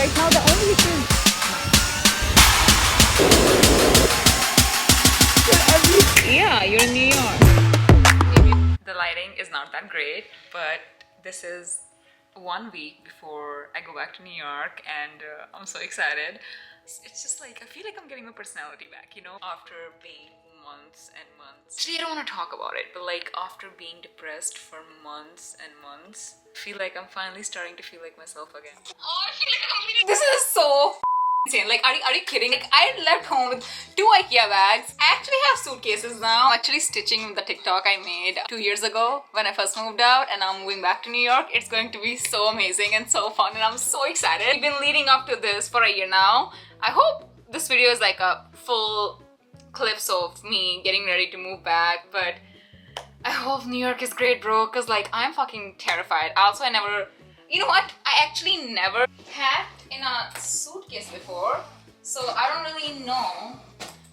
right now. The only issue is yeah, you're in New York. The lighting is not that great, but this is 1 week before I go back to New York, and I'm so excited. It's just like I feel like I'm getting my personality back, you know, after being months and months. Actually, I don't want to talk about it, but like after being depressed for months and months, I feel like I'm finally starting to feel like myself again. Oh, I feel like I'm being... This is so insane. Like, are you kidding? Like, I left home with 2 IKEA bags. I actually have suitcases now. I'm actually stitching the TikTok I made 2 years ago when I first moved out, and I'm moving back to New York. It's going to be so amazing and so fun, and I'm so excited. We've been leading up to this for a year now. I hope this video is like a full clips of me getting ready to move back, but I hope New York is great, bro, because like I'm fucking terrified. Also, I never, you know what, I actually never packed in a suitcase before, so I don't really know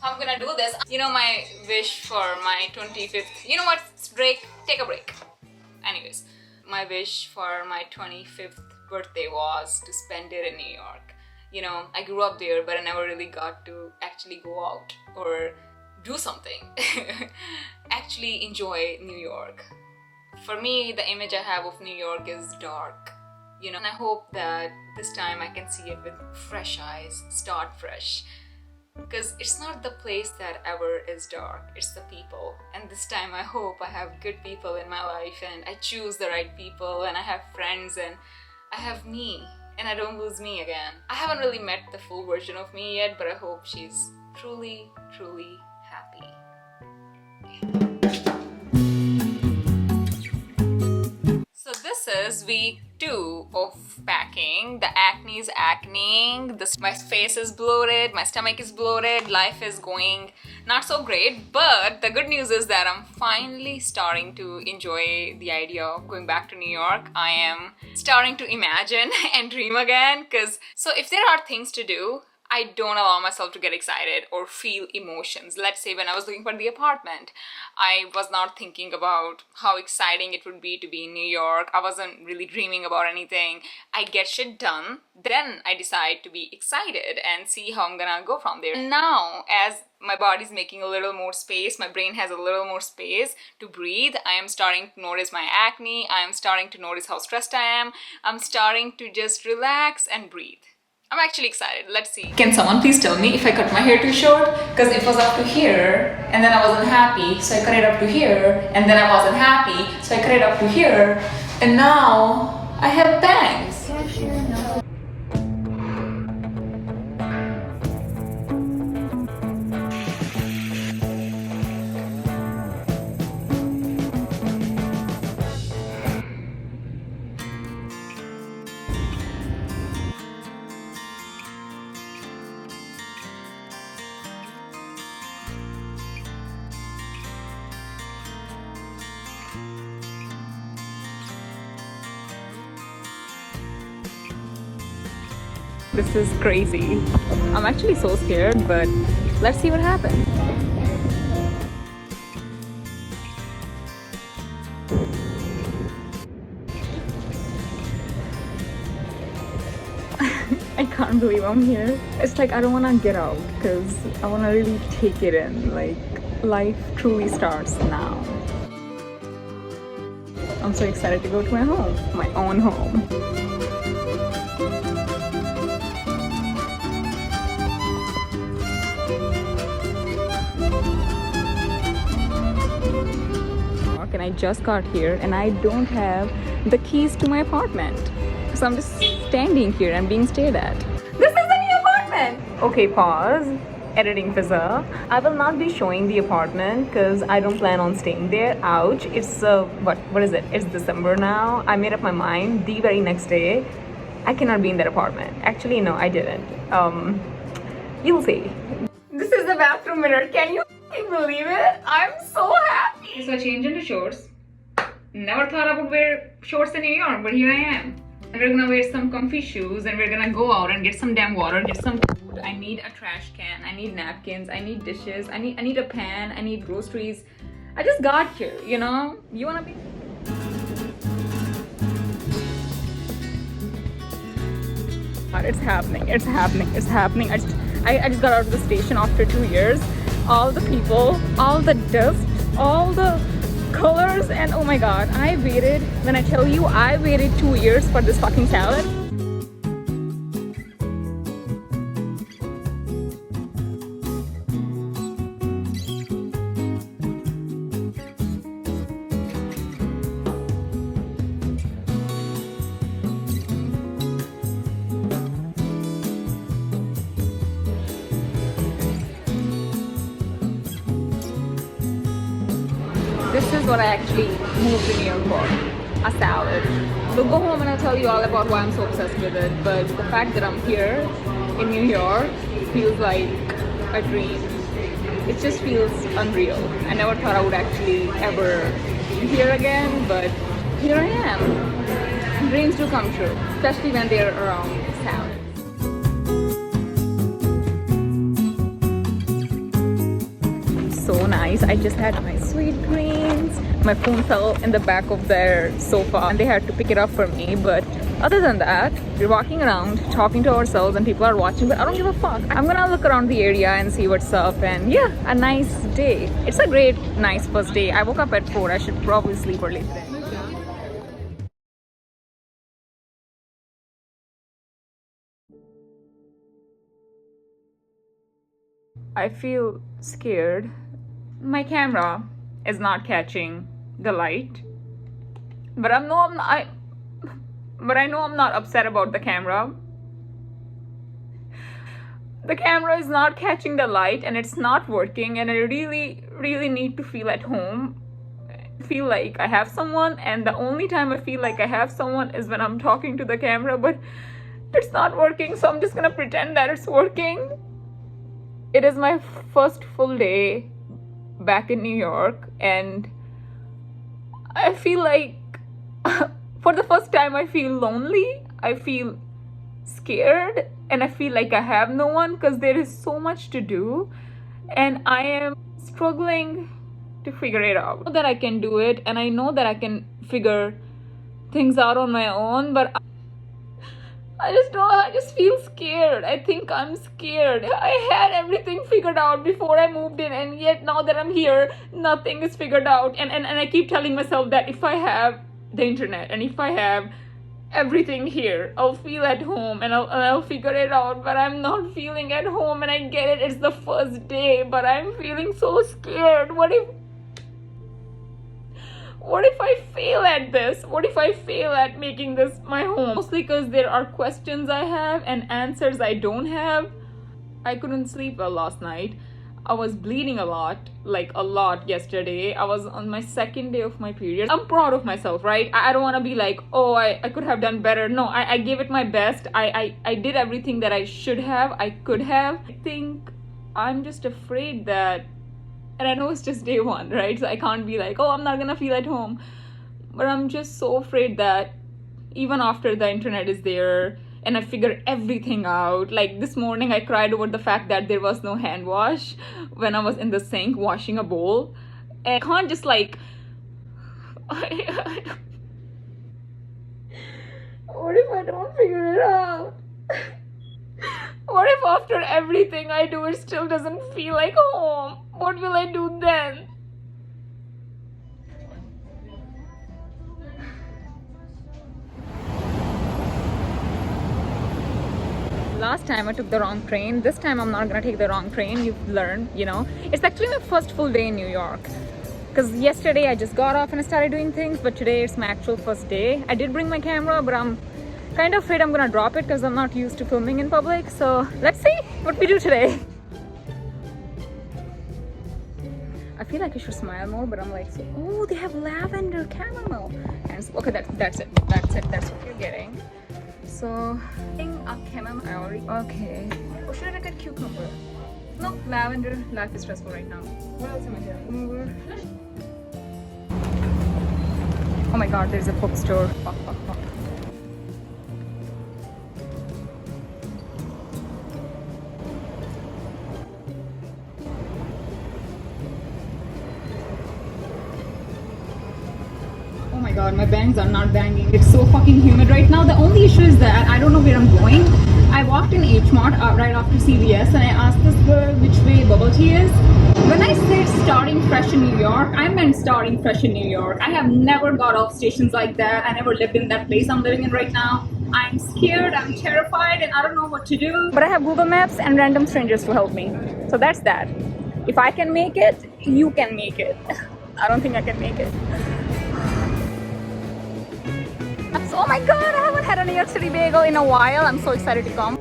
how I'm gonna do this. You know, my wish for my 25th, you know what, break, take a break. Anyways, my wish for my 25th birthday was to spend it in New York. You know, I grew up there, but I never really got to actually go out or do something. Actually enjoy New York. For me, the image I have of New York is dark, you know, and I hope that this time I can see it with fresh eyes, start fresh. Because it's not the place that ever is dark, it's the people. And this time I hope I have good people in my life, and I choose the right people, and I have friends, and I have me. And I don't lose me again. I haven't really met the full version of me yet, but I hope she's truly, truly happy. So this is week 2 of packing. The acne is acneing, my face is bloated, my stomach is bloated, life is going not so great, but the good news is that I'm finally starting to enjoy the idea of going back to New York. I am starting to imagine and dream again, because so if there are things to do, I don't allow myself to get excited or feel emotions. Let's say when I was looking for the apartment, I was not thinking about how exciting it would be to be in New York. I wasn't really dreaming about anything. I get shit done, then I decide to be excited and see how I'm gonna go from there. And now, as my body's making a little more space, my brain has a little more space to breathe, I am starting to notice my acne, I am starting to notice how stressed I am, I'm starting to just relax and breathe. I'm actually excited. Let's see. Can someone please tell me if I cut my hair too short? Because it was up to here, and then I wasn't happy, so I cut it up to here, and then I wasn't happy, so I cut it up to here, and now I have bangs. Yeah, sure, no. This is crazy. I'm actually so scared, but let's see what happens. I can't believe I'm here. It's like I don't want to get out because I want to really take it in. Like, life truly starts now. I'm so excited to go to my home, my own home. And I just got here and I don't have the keys to my apartment. So I'm just standing here and being stared at. This is the new apartment! Okay, pause. Editing Fizza. I will not be showing the apartment because I don't plan on staying there. Ouch. It's what is it? It's December now. I made up my mind the very next day. I cannot be in that apartment. Actually, no, I didn't. You'll see. This is the bathroom mirror. Can you believe it? I'm so happy. So I changed into shorts. Never thought I would wear shorts in New York, but here I am. And we're gonna wear some comfy shoes, and we're gonna go out and get some damn water, get some food. I need a trash can, I need napkins, I need dishes, I need a pan, I need groceries. I just got here, you know? You wanna be... god, it's happening, it's happening, it's happening. I just got out of the station after 2 years. All the people, all the dust, all the colors, and oh my god, I waited, when I tell you, I waited 2 years for this fucking salad. This is what I actually moved to New York for, a salad. We'll go home and I'll tell you all about why I'm so obsessed with it, but the fact that I'm here in New York feels like a dream. It just feels unreal. I never thought I would actually ever be here again, but here I am. Dreams do come true, especially when they're around salad. So nice. I just had my sweet greens. My phone fell in the back of their sofa and they had to pick it up for me, but other than that, we're walking around talking to ourselves and people are watching, but I don't give a fuck. I'm gonna look around the area and see what's up, and yeah, a nice day. It's a great nice first day. I woke up at 4. I should probably sleep early today. I feel scared. My camera is not catching the light, but I know I'm not upset about the camera. The camera is not catching the light and it's not working, and I really need to feel at home. Feel like I have someone, and the only time I feel like I have someone is when I'm talking to the camera, but it's not working, so I'm just gonna pretend that it's working. It is my first full day back in New York, and I feel like for the first time I feel lonely, I feel scared, and I feel like I have no one because there is so much to do and I am struggling to figure it out. I know that I can do it and I know that I can figure things out on my own, but I just feel scared. I think I'm scared. I had everything figured out before I moved in, and yet now that I'm here, nothing is figured out. And I keep telling myself that if I have the internet and if I have everything here, I'll feel at home and I'll figure it out, but I'm not feeling at home, and I get it, it's the first day, but I'm feeling so scared. What if I fail at this? What if I fail at making this my home? Mostly because there are questions I have and answers I don't have. I couldn't sleep well last night. I was bleeding a lot yesterday. I was on my second day of my period. I'm proud of myself, right? I don't want to be like, oh, I could have done better. No, I gave it my best. I did everything that I should have, I could have. I think I'm just afraid that, and I know it's just day one, right? So I can't be like, oh, I'm not gonna feel at home. But I'm just so afraid that even after the internet is there and I figure everything out, like this morning I cried over the fact that there was no hand wash when I was in the sink washing a bowl. And I can't just like, what if I don't figure it out? What if after everything I do, it still doesn't feel like home? What will I do then? Last time I took the wrong train. This time I'm not gonna take the wrong train. You've learned, you know. It's actually my first full day in New York. Because yesterday I just got off and I started doing things, but today it's my actual first day. I did bring my camera, but I'm kind of afraid I'm gonna drop it because I'm not used to filming in public. So let's see what we do today. I feel like I should smile more, but I'm like, so, oh, they have lavender chamomile. And so, okay, that's it. That's what you're getting. So, a chamomile. I already, okay. Or should I get cucumber? No, lavender. Life is stressful right now. What else am I getting? Oh my god, there's a bookstore. Fuck. Oh my god, god, my bangs are not banging. It's so fucking humid right now. The only issue is that I don't know where I'm going. I walked in H Mart right after CVS and I asked this girl which way bubble tea is. When I said starting fresh in New York, I meant starting fresh in New York. I have never got off stations like that. I never lived in that place I'm living in right now. I'm scared, I'm terrified, and I don't know what to do. But I have Google Maps and random strangers to help me. So that's that. If I can make it, you can make it. I don't think I can make it. Oh my god, I haven't had a New York City bagel in a while. I'm so excited to come.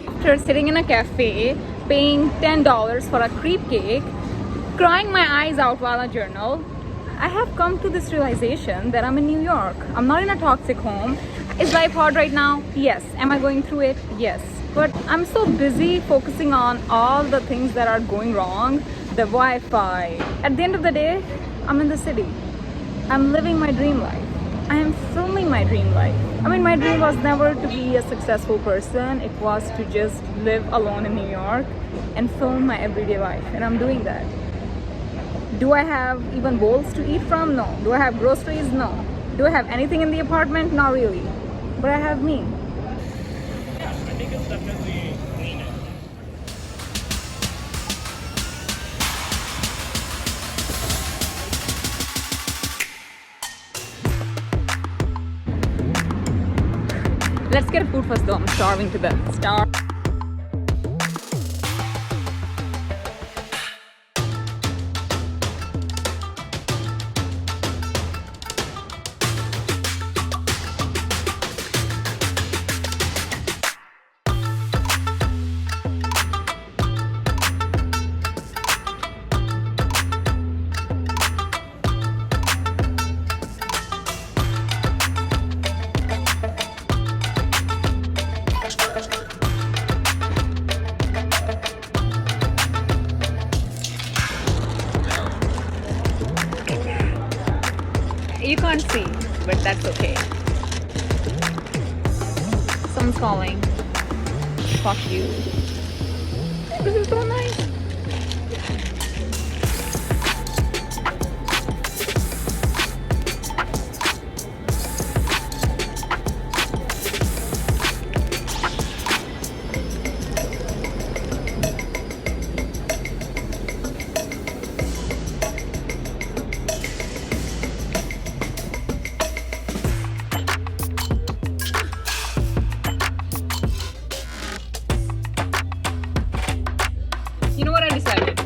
After sitting in a cafe, paying $10 for a crepe cake, crying my eyes out while I journal, I have come to this realization that I'm in New York. I'm not in a toxic home. Is life hard right now? Yes. Am I going through it? Yes. But I'm so busy focusing on all the things that are going wrong, the Wi-Fi. At the end of the day, I'm in the city. I'm living my dream life. I am filming my dream life. I mean, my dream was never to be a successful person. It was to just live alone in New York and film my everyday life. And I'm doing that. Do I have even bowls to eat from? No. Do I have groceries? No. Do I have anything in the apartment? Not really. But I have me. Yeah, I think it's definitely cleaner. Let's get food first though. I'm starving to death. You can't see, but that's okay. Someone's calling. Fuck you. This is so nice. You know what I decided?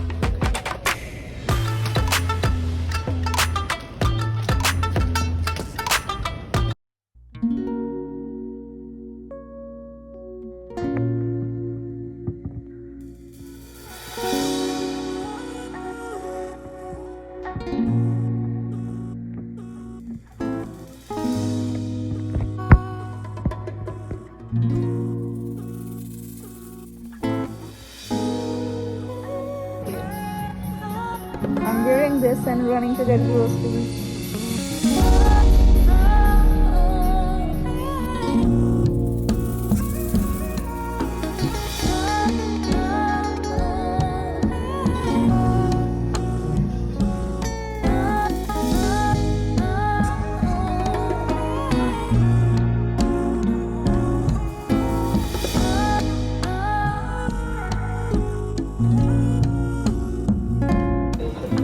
I'm wearing this and running to get groceries.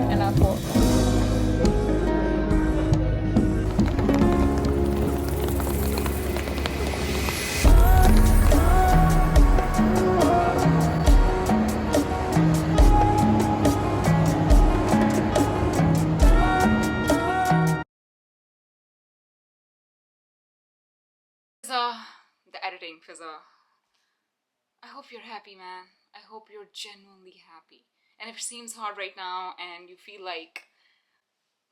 And I thought, Fizza, the editing, Fizza. I hope you're happy, man. I hope you're genuinely happy. And if it seems hard right now and you feel like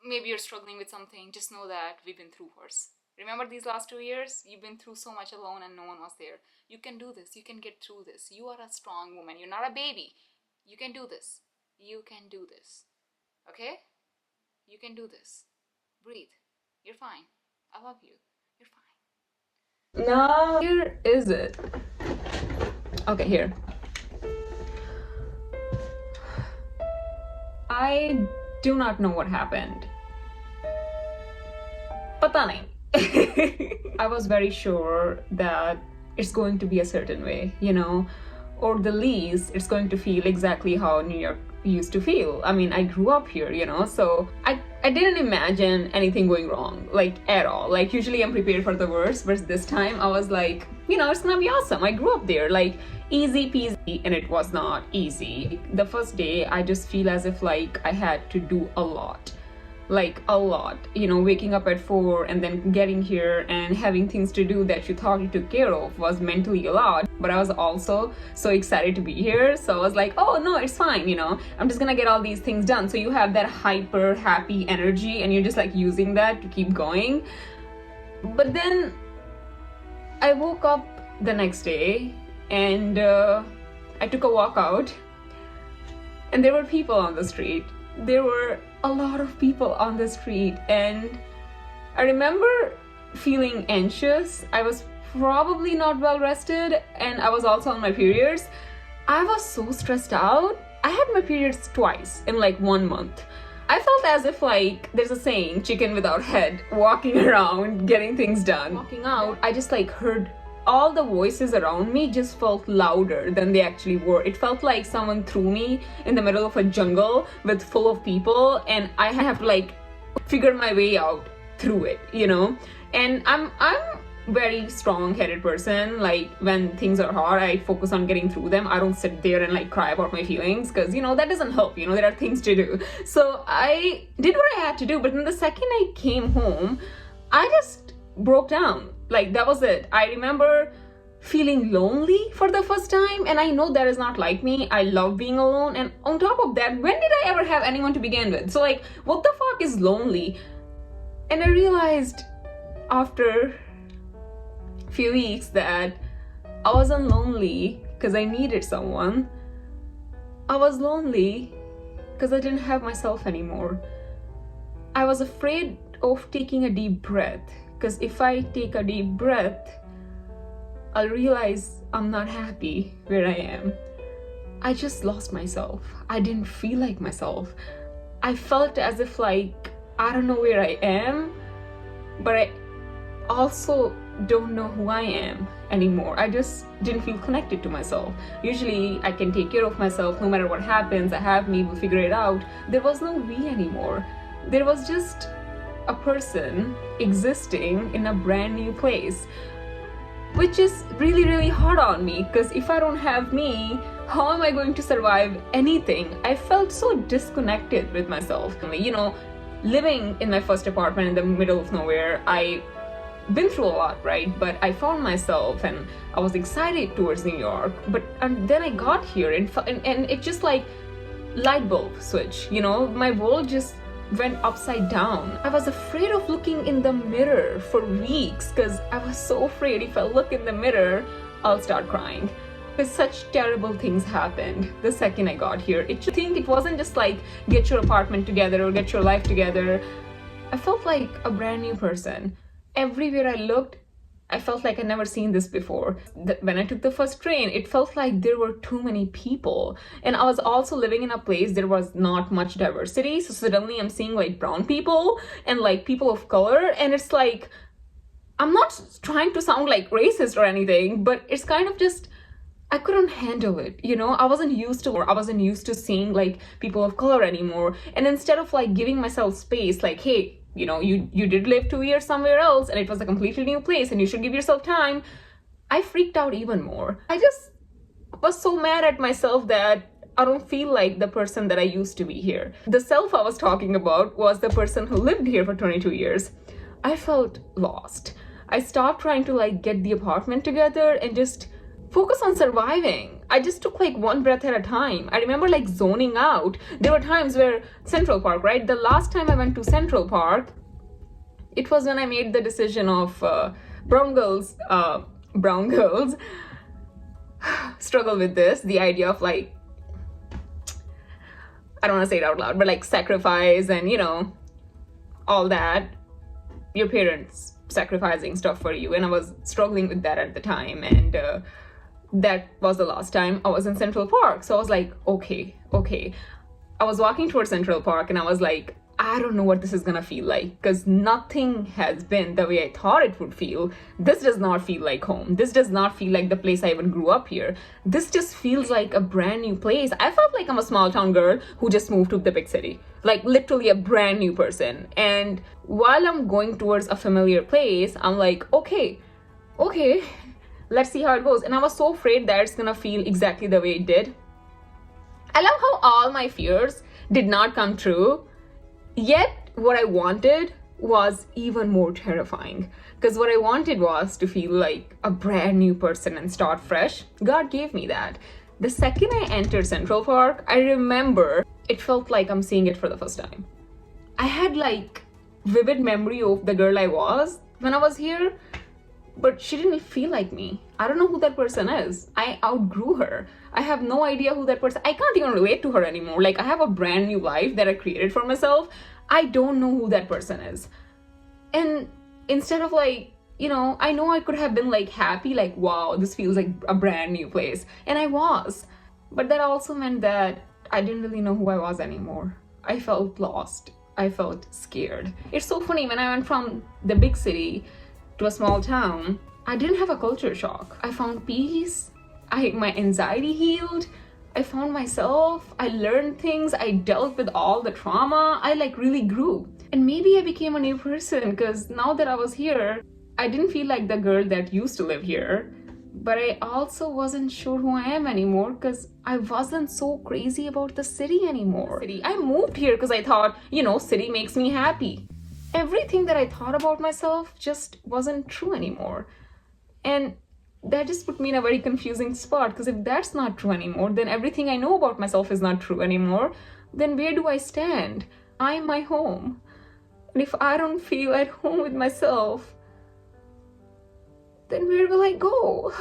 maybe you're struggling with something, just know that we've been through worse. Remember these last 2 years? You've been through so much alone and no one was there. You can do this. You can get through this. You are a strong woman. You're not a baby. You can do this. You can do this. Okay? You can do this. Breathe. You're fine. I love you. You're fine. Now, here is it. Okay, here. I do not know what happened. Pata nahi. I was very sure that it's going to be a certain way, you know, or the least it's going to feel exactly how New York used to feel. I mean, I grew up here, you know, so I didn't imagine anything going wrong, like at all. Like usually I'm prepared for the worst, but this time I was like, you know, it's gonna be awesome. I grew up there, like easy peasy, and it was not easy. The first day I just feel as if like I had to do a lot, like a lot, you know, waking up at 4 and then getting here and having things to do that you thought you took care of was mentally a lot. But I was also so excited to be here, so I was like, oh no, it's fine, you know, I'm just gonna get all these things done. So you have that hyper happy energy and you're just like using that to keep going. But then I woke up the next day and I took a walk out and there were people on the street. There were a lot of people on the street, and I remember feeling anxious. I was probably not well rested, and I was also on my periods. I was so stressed out. I had my periods twice in like 1 month. I felt as if like there's a saying, chicken without head, walking around getting things done. Walking out, I just like heard all the voices around me just felt louder than they actually were. It felt like someone threw me in the middle of a jungle with full of people, and I have to like figure my way out through it, you know. And I'm very strong-headed person. Like when things are hard, I focus on getting through them. I don't sit there and like cry about my feelings, because you know that doesn't help. You know, there are things to do. So I did what I had to do, but then the second I came home, I just broke down. Like that was it. I remember feeling lonely for the first time, and I know that is not like me. I love being alone, and on top of that, when did I ever have anyone to begin with? So like, what the fuck is lonely? And I realized after a few weeks that I wasn't lonely because I needed someone. I was lonely because I didn't have myself anymore. I was afraid of taking a deep breath, because if I take a deep breath, I'll realize I'm not happy where I am. I just lost myself. I didn't feel like myself. I felt as if like, I don't know where I am, but I also don't know who I am anymore. I just didn't feel connected to myself. Usually I can take care of myself no matter what happens. I have me, we'll figure it out. There was no we anymore. There was just a person existing in a brand new place, which is really, really hard on me, because if I don't have me, how am I going to survive anything? I felt so disconnected with myself. You know, living in my first apartment in the middle of nowhere, I been through a lot, right? But I found myself and I was excited towards New York, and then I got here and it just like light bulb switch, you know, my world just went upside down. I was afraid of looking in the mirror for weeks, because I was so afraid if I look in the mirror, I'll start crying. Because such terrible things happened the second I got here. I think it wasn't just like get your apartment together or get your life together. I felt like a brand new person. Everywhere I looked, I felt like I'd never seen this before. When I took the first train, it felt like there were too many people. And I was also living in a place there was not much diversity. So suddenly I'm seeing like brown people and like people of color. And it's like, I'm not trying to sound like racist or anything, but it's kind of just, I couldn't handle it, you know. I wasn't used to seeing like people of color anymore. And instead of like giving myself space, like, hey, you know, you did live 2 years somewhere else and it was a completely new place and you should give yourself time, I freaked out even more. I just was so mad at myself that I don't feel like the person that I used to be here. The self I was talking about was the person who lived here for 22 years. I felt lost. I stopped trying to like get the apartment together and just focus on surviving. I just took like one breath at a time. I remember like zoning out. There were times where Central Park, right? The last time I went to Central Park, It was when I made the decision of brown girls, brown girls struggle with this, the idea of like, I don't want to say it out loud, but like sacrifice and, you know, all that, your parents sacrificing stuff for you. And I was struggling with that at the time. And that was the last time I was in Central Park. So I was like, okay. I was walking towards Central Park and I was like, I don't know what this is gonna feel like, because nothing has been the way I thought it would feel. This does not feel like home. This does not feel like the place I even grew up here. This just feels like a brand new place. I felt like I'm a small town girl who just moved to the big city. Like literally a brand new person. And while I'm going towards a familiar place, I'm like, okay, let's see how it goes. And I was so afraid that it's gonna feel exactly the way it did. I love how all my fears did not come true. Yet, what I wanted was even more terrifying. Because what I wanted was to feel like a brand new person and start fresh. God gave me that. The second I entered Central Park, I remember it felt like I'm seeing it for the first time. I had like vivid memory of the girl I was when I was here, but she didn't feel like me. I don't know who that person is. I outgrew her. I have no idea who that person. I can't even relate to her anymore. Like, I have a brand new life that I created for myself. I don't know who that person is. And instead of like, you know I could have been like happy, like, wow, this feels like a brand new place. And I was. But that also meant that I didn't really know who I was anymore. I felt lost. I felt scared. It's so funny, when I went from the big city to a small town, I didn't have a culture shock. I found peace. My anxiety healed. I found myself. I learned things. I dealt with all the trauma. I like really grew. And maybe I became a new person, because now that I was here, I didn't feel like the girl that used to live here. But I also wasn't sure who I am anymore, because I wasn't so crazy about the city anymore. I moved here because I thought, city makes me happy. Everything that I thought about myself just wasn't true anymore. And that just put me in a very confusing spot, because if that's not true anymore, then everything I know about myself is not true anymore. Then where do I stand? I'm my home. And if I don't feel at home with myself, then where will I go?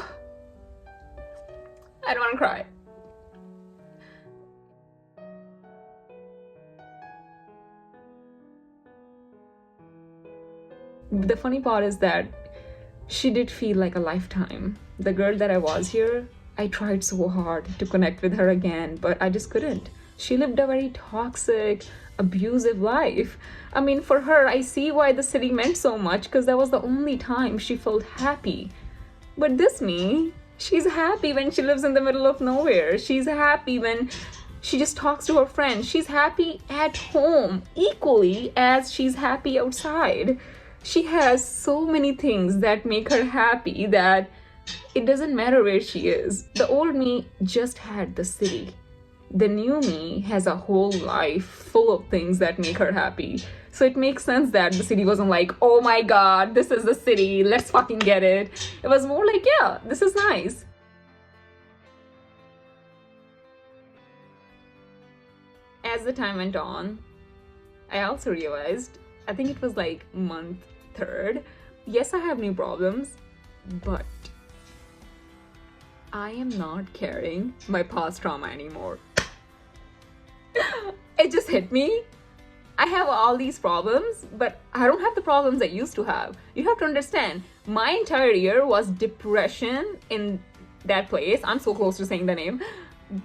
I don't want to cry. The funny part is that she did feel like a lifetime. The girl that I was here, I tried so hard to connect with her again, but I just couldn't. She lived a very toxic, abusive life. I mean, for her, I see why the city meant so much, because that was the only time she felt happy. But this me, she's happy when she lives in the middle of nowhere. She's happy when she just talks to her friends. She's happy at home equally as she's happy outside. She has so many things that make her happy that it doesn't matter where she is. The old me just had the city. The new me has a whole life full of things that make her happy. So it makes sense that the city wasn't like, oh my god, this is the city, let's fucking get it. It was more like, yeah, this is nice. As the time went on, I also realized, I think it was like month 3rd, yes, I have new problems, but I am not carrying my past trauma anymore. It just hit me. I have all these problems, but I don't have the problems I used to have. You have to understand, my entire year was depression in that place. I'm so close to saying the name,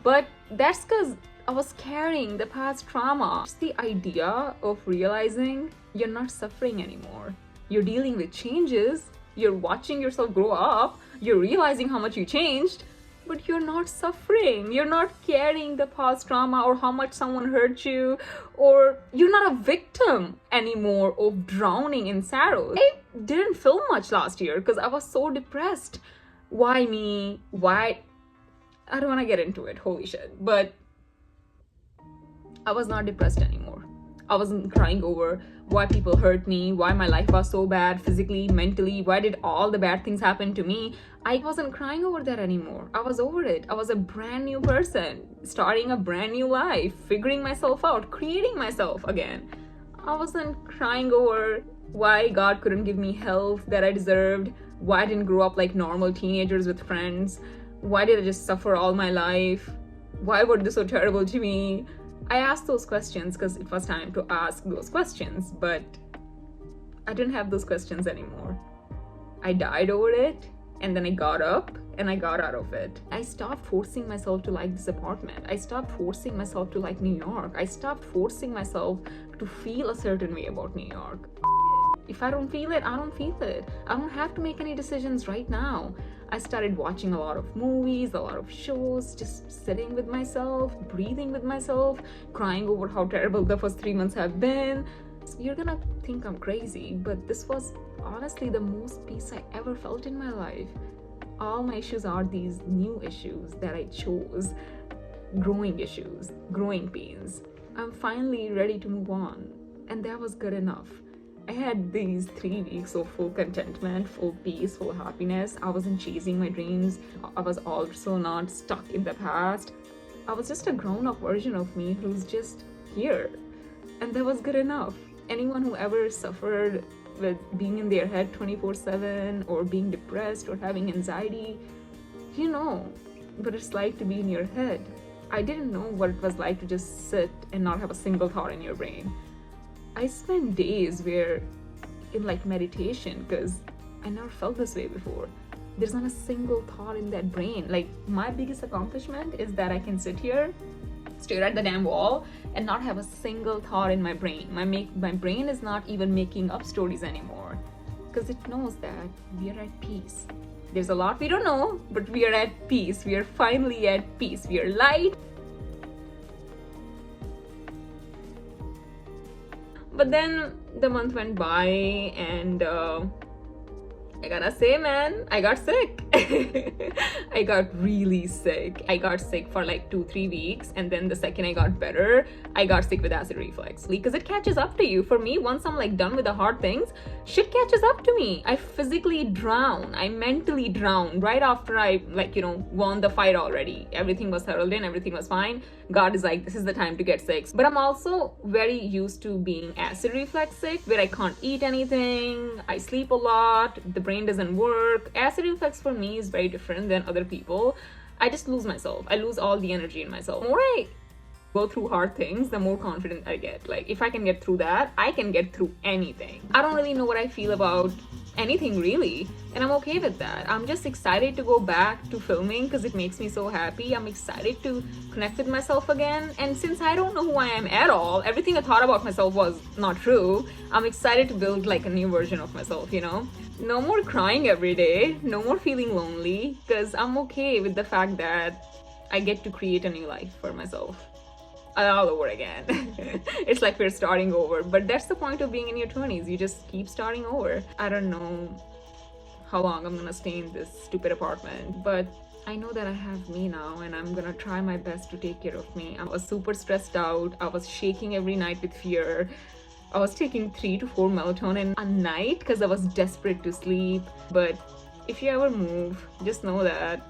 but that's because I was carrying the past trauma. It's the idea of realizing you're not suffering anymore. You're dealing with changes, you're watching yourself grow up, you're realizing how much you changed, but you're not suffering. You're not carrying the past trauma or how much someone hurt you, or you're not a victim anymore of drowning in sorrows. I didn't film much last year because I was so depressed. Why me? Why? I don't want to get into it, holy shit. But I was not depressed anymore. I wasn't crying over why people hurt me, why my life was so bad physically, mentally, why did all the bad things happen to me. I wasn't crying over that anymore. I was over it. I was a brand new person, starting a brand new life, figuring myself out, creating myself again. I wasn't crying over why God couldn't give me health that I deserved, why I didn't grow up like normal teenagers with friends, why did I just suffer all my life, why were they so terrible to me? I asked those questions because it was time to ask those questions, but I didn't have those questions anymore. I died over it, and then I got up and I got out of it. I stopped forcing myself to like this apartment. I stopped forcing myself to like New York. I stopped forcing myself to feel a certain way about New York. If I don't feel it, I don't feel it. I don't have to make any decisions right now. I started watching a lot of movies, a lot of shows, just sitting with myself, breathing with myself, crying over how terrible the first 3 months have been. You're gonna think I'm crazy, but this was honestly the most peace I ever felt in my life. All my issues are these new issues that I chose, growing issues, growing pains. I'm finally ready to move on, and that was good enough. I had these 3 weeks of full contentment, full peace, full happiness. I wasn't chasing my dreams. I was also not stuck in the past. I was just a grown-up version of me who's just here. And that was good enough. Anyone who ever suffered with being in their head 24/7 or being depressed or having anxiety, you know what it's like to be in your head. I didn't know what it was like to just sit and not have a single thought in your brain. I spent days where in like meditation, because I never felt this way before. There's not a single thought in that brain. Like, my biggest accomplishment is that I can sit here, stare at the damn wall, and not have a single thought in my brain. My brain is not even making up stories anymore, because it knows that we are at peace. There's a lot we don't know, but we are at peace. We are finally at peace. We are light. But then the month went by, and I gotta say, man, I got sick. I got really sick. I got sick for like 2-3 weeks, and then the second I got better, I got sick with acid reflux, because it catches up to you. For me, once I'm like done with the hard things, shit catches up to me. I physically drown. I mentally drown right after I won the fight already. Everything was settled in, everything was fine. God is like, this is the time to get sick. But I'm also very used to being acid reflux sick, where I can't eat anything, I sleep a lot, the brain doesn't work. Acid reflux for me is very different than other people. I just lose myself. I lose all the energy in myself. The more I go through hard things, the more confident I get. Like, if I can get through that, I can get through anything. I don't really know what I feel about anything really, and I'm okay with that. I'm just excited to go back to filming because it makes me so happy. I'm excited to connect with myself again, and since I don't know who I am at all, everything I thought about myself was not true, I'm excited to build like a new version of myself, you know? No more crying every day, no more feeling lonely, because I'm okay with the fact that I get to create a new life for myself all over again. It's like we're starting over, but that's the point of being in your 20s. You just keep starting over. I don't know how long I'm gonna stay in this stupid apartment, but I know that I have me now, and I'm gonna try my best to take care of me. I was super stressed out. I was shaking every night with fear. I was taking 3 to 4 melatonin a night because I was desperate to sleep. But if you ever move, just know that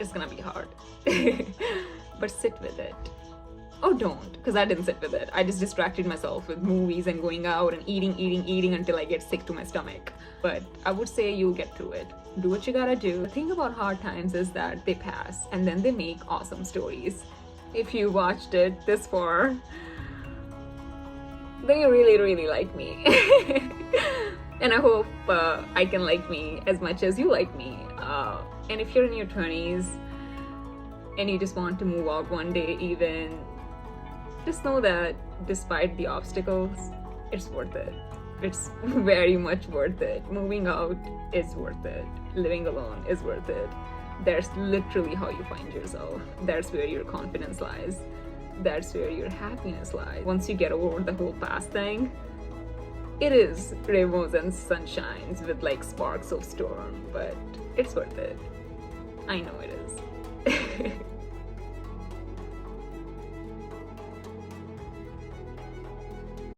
it's gonna be hard. But sit with it. Oh, don't, because I didn't sit with it. I just distracted myself with movies and going out and eating until I get sick to my stomach. But I would say you'll get through it. Do what you gotta do. The thing about hard times is that they pass, and then they make awesome stories. If you watched it this far, then you really, really like me. And I hope I can like me as much as you like me. And if you're in your 20s and you just want to move out one day even, just know that despite the obstacles, it's worth it. It's very much worth it. Moving out is worth it. Living alone is worth it. That's literally how you find yourself. That's where your confidence lies. That's where your happiness lies. Once you get over the whole past thing, it is rainbows and sunshines with like sparks of storm, but it's worth it. I know it is.